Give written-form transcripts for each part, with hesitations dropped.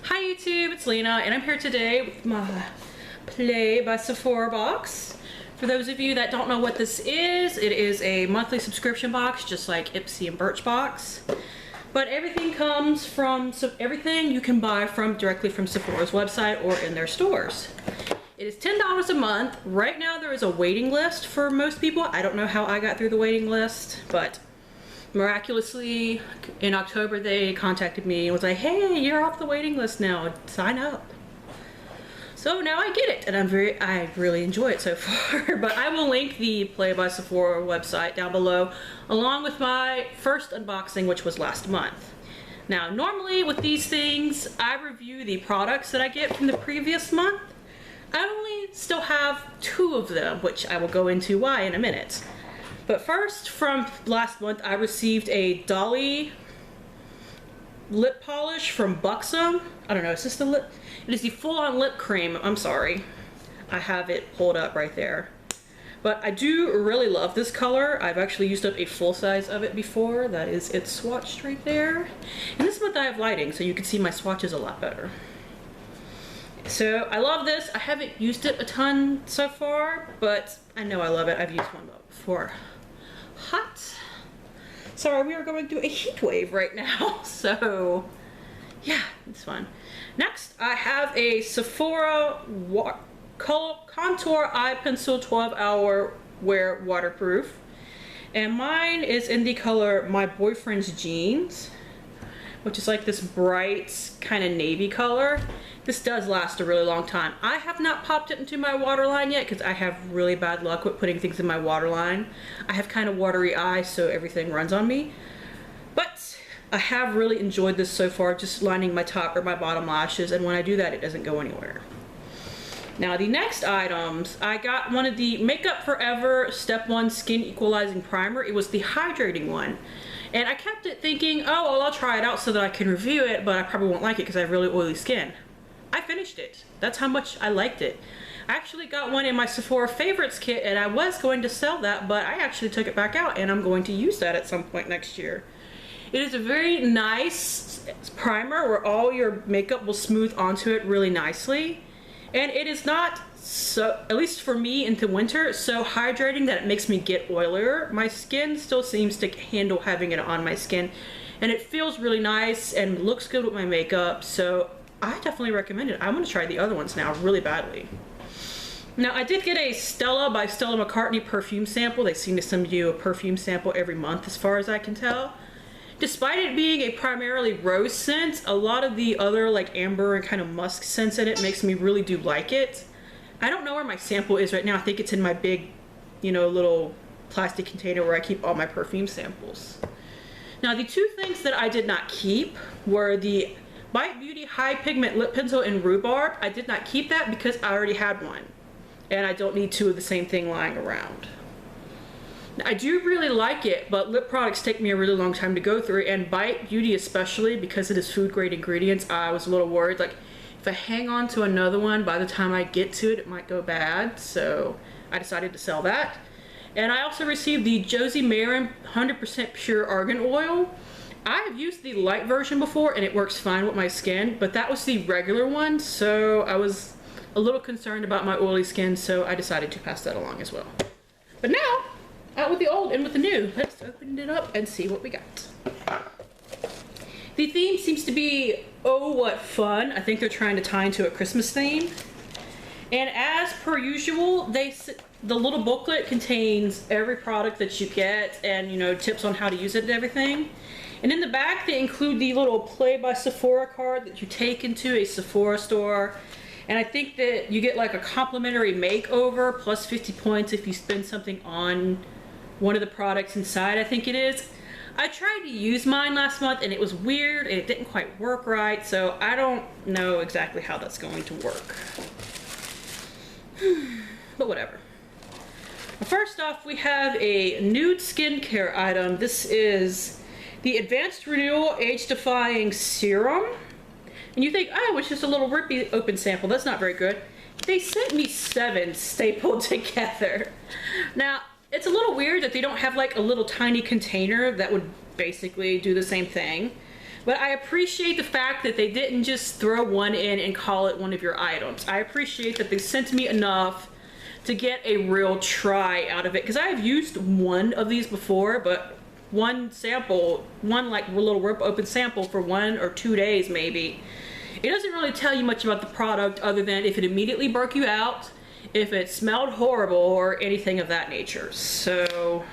Hi YouTube, it's Lena, and I'm here today with my Play by Sephora box. For those of you that don't know what this is, it is a monthly subscription box, just like Ipsy and Birchbox. But everything comes from, everything you can buy directly from Sephora's website or in their stores. It is $10 a month. Right now there is a waiting list for most people. I don't know how I got through the waiting list, but miraculously in October they contacted me and was like, hey, you're off the waiting list now, sign up. So now I get it, and I really enjoy it so far. But I will link the Play by Sephora website down below, along with my first unboxing, which was last month. Now normally with these things I review the products that I get from the previous month. I only still have 2 of them, which I will go into why in a minute. But first, from last month, I received a Dolly lip polish from Buxom. I don't know, is this the lip? It is the full-on lip cream. I'm sorry. I have it pulled up right there. But I do really love this color. I've actually used up a full size of it before. That is it swatched right there. And this month I have lighting, so you can see my swatches a lot better. So I love this. I haven't used it a ton so far, but I know I love it. I've used one before. Hot. Sorry, we are going through a heat wave right now, so yeah, it's fun. Next, I have a Sephora Contour Eye Pencil 12-hour wear waterproof, and mine is in the color My Boyfriend's Jeans, which is like this bright kind of navy color. This does last a really long time. I have not popped it into my waterline yet because I have really bad luck with putting things in my waterline. I have kind of watery eyes, so everything runs on me. But I have really enjoyed this so far, just lining my top or my bottom lashes, and when I do that, it doesn't go anywhere. Now the next items, I got one of the Makeup Forever Step 1 Skin Equalizing Primer. It was the hydrating one. And I kept it thinking, oh, well, I'll try it out so that I can review it, but I probably won't like it because I have really oily skin. I finished it. That's how much I liked it. I actually got one in my Sephora Favorites kit, and I was going to sell that, but I actually took it back out, and I'm going to use that at some point next year. It is a very nice primer where all your makeup will smooth onto it really nicely. And it is not, so, at least for me into winter, so hydrating that it makes me get oilier. My skin still seems to handle having it on my skin, and it feels really nice and looks good with my makeup, so I definitely recommend it. I'm going to try the other ones now really badly. Now I did get a Stella by Stella McCartney perfume sample. They seem to send you a perfume sample every month as far as I can tell. Despite it being a primarily rose scent, a lot of the other like amber and kind of musk scents in it makes me really do like it. I don't know where my sample is right now. I think it's in my big, you know, little plastic container where I keep all my perfume samples. Now the 2 things that I did not keep were the Bite Beauty High Pigment Lip Pencil in Rhubarb. I did not keep that because I already had one, and I don't need 2 of the same thing lying around. I do really like it, but lip products take me a really long time to go through, and Bite Beauty especially, because it is food grade ingredients, I was a little worried, like if I hang on to another one, by the time I get to it, it might go bad, so I decided to sell that. And I also received the Josie Maran 100% Pure Argan Oil. I have used the light version before, and it works fine with my skin, but that was the regular one, so I was a little concerned about my oily skin, so I decided to pass that along as well. But now, out with the old and with the new. Let's open it up and see what we got. The theme seems to be, oh, what fun. I think they're trying to tie into a Christmas theme. And as per usual, the little booklet contains every product that you get and, you know, tips on how to use it and everything. And in the back, they include the little Play by Sephora card that you take into a Sephora store. And I think that you get like a complimentary makeover plus 50 points if you spend something on one of the products inside, I think it is. I tried to use mine last month and it was weird and it didn't quite work right, so I don't know exactly how that's going to work. But whatever. First off, we have a nude skincare item. This is the Advanced Renewal Age Defying Serum. And you think, oh, it's just a little rippy open sample. That's not very good. They sent me 7 stapled together. Now, it's a little weird that they don't have like a little tiny container that would basically do the same thing. But I appreciate the fact that they didn't just throw one in and call it one of your items. I appreciate that they sent me enough to get a real try out of it, because I have used one of these before, but one sample, one like little rip open sample for 1 or 2 days maybe. It doesn't really tell you much about the product other than if it immediately broke you out, if it smelled horrible, or anything of that nature. So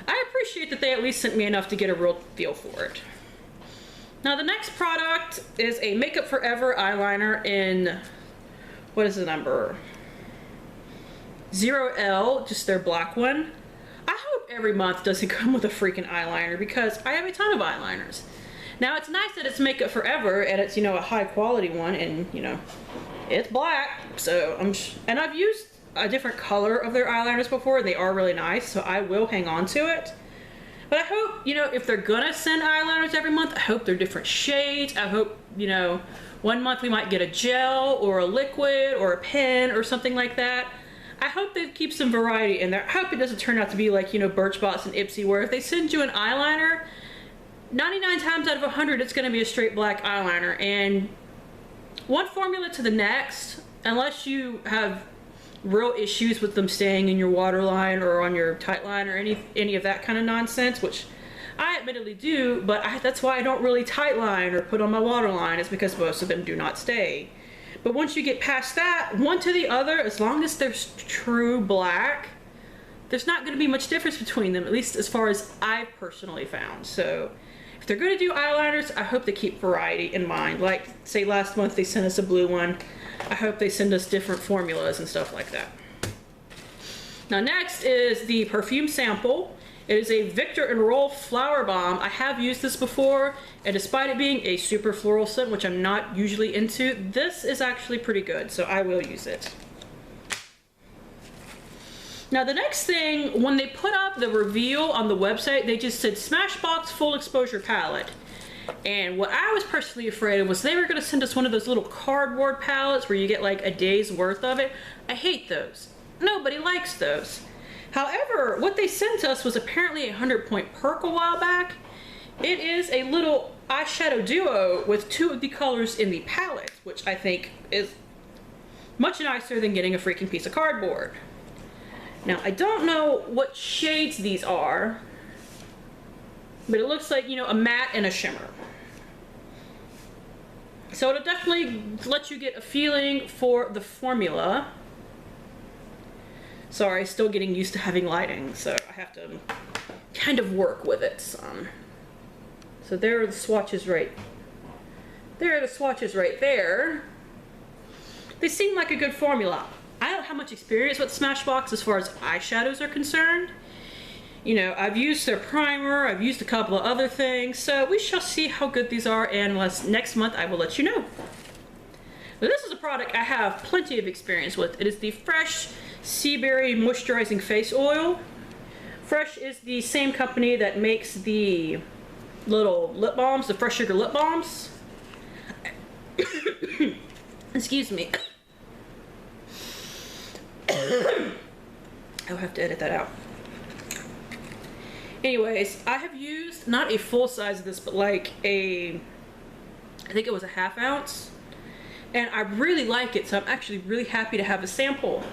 I appreciate that they at least sent me enough to get a real feel for it. Now the next product is a Makeup Forever eyeliner in, what is the number? 0L, just their black one. I hope every month doesn't come with a freaking eyeliner, because I have a ton of eyeliners. Now it's nice that it's Makeup Forever and it's, you know, a high quality one, and you know, it's black. So and I've used a different color of their eyeliners before and they are really nice, so I will hang on to it. But I hope, you know, if they're gonna send eyeliners every month, I hope they're different shades. I hope, you know, one month we might get a gel or a liquid or a pen or something like that. I hope they keep some variety in there. I hope it doesn't turn out to be like, you know, Birchbox and Ipsy, where if they send you an eyeliner, 99 times out of 100 it's gonna be a straight black eyeliner. And one formula to the next, unless you have real issues with them staying in your waterline or on your tight line or any of that kind of nonsense, which I admittedly do, but that's why I don't really tight line or put on my waterline, is because most of them do not stay. But once you get past that, one to the other, as long as they're true black, there's not going to be much difference between them, at least as far as I've personally found. So if they're going to do eyeliners, I hope they keep variety in mind. Like, say last month they sent us a blue one. I hope they send us different formulas and stuff like that. Now next is the perfume sample. It is a Victor and Rolf Flower Bomb. I have used this before, and despite it being a super floral scent, which I'm not usually into, this is actually pretty good, so I will use it. Now the next thing, when they put up the reveal on the website, they just said Smashbox Full Exposure Palette. And what I was personally afraid of was they were going to send us one of those little cardboard palettes where you get like a day's worth of it. I hate those. Nobody likes those. However, what they sent us was apparently a 100-point perk a while back. It is a little eyeshadow duo with 2 of the colors in the palette, which I think is much nicer than getting a freaking piece of cardboard. Now, I don't know what shades these are, but it looks like, you know, a matte and a shimmer. So it'll definitely let you get a feeling for the formula. Sorry, still getting used to having lighting, so I have to kind of work with it some. So there are the swatches right there. Are the swatches right there. They seem like a good formula. I don't have much experience with Smashbox as far as eyeshadows are concerned. You know, I've used their primer, I've used a couple of other things, so we shall see how good these are, and next month I will let you know. Now, this is a product I have plenty of experience with. It is the Fresh Sea Berry Moisturizing Face Oil. Fresh is the same company that makes the little lip balms, the Fresh Sugar lip balms. Excuse me. I'll have to edit that out. Anyways, I have used not a full size of this, but like I think it was a ½ ounce, and I really like it, so I'm actually really happy to have a sample.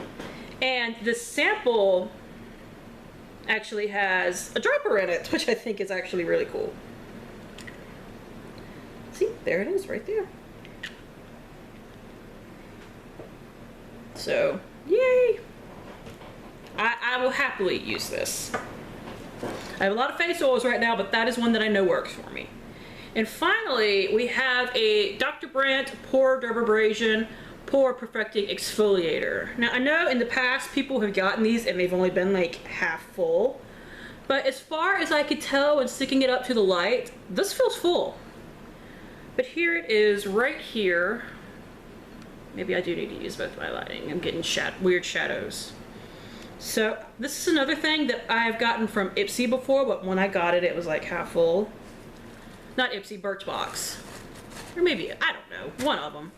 And this sample actually has a dropper in it, which I think is actually really cool. See, there it is right there. So, yay! I will happily use this. I have a lot of face oils right now, but that is one that I know works for me. And finally, we have a Dr. Brandt Pore Dermabrasion Pore Perfecting Exfoliator. Now, I know in the past people have gotten these and they've only been like half full, but as far as I could tell when sticking it up to the light, this feels full. But here it is right here. Maybe I do need to use both my lighting. I'm getting weird shadows. So this is another thing that I've gotten from Ipsy before, but when I got it, it was like half full. Not Ipsy, Birchbox. Or maybe, I don't know, one of them.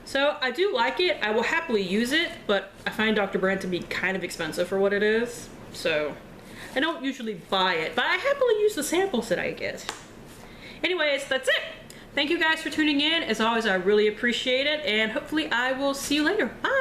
So I do like it. I will happily use it, but I find Dr. Brandt to be kind of expensive for what it is. So I don't usually buy it, but I happily use the samples that I get. Anyways, that's it. Thank you guys for tuning in. As always, I really appreciate it, and hopefully I will see you later. Bye!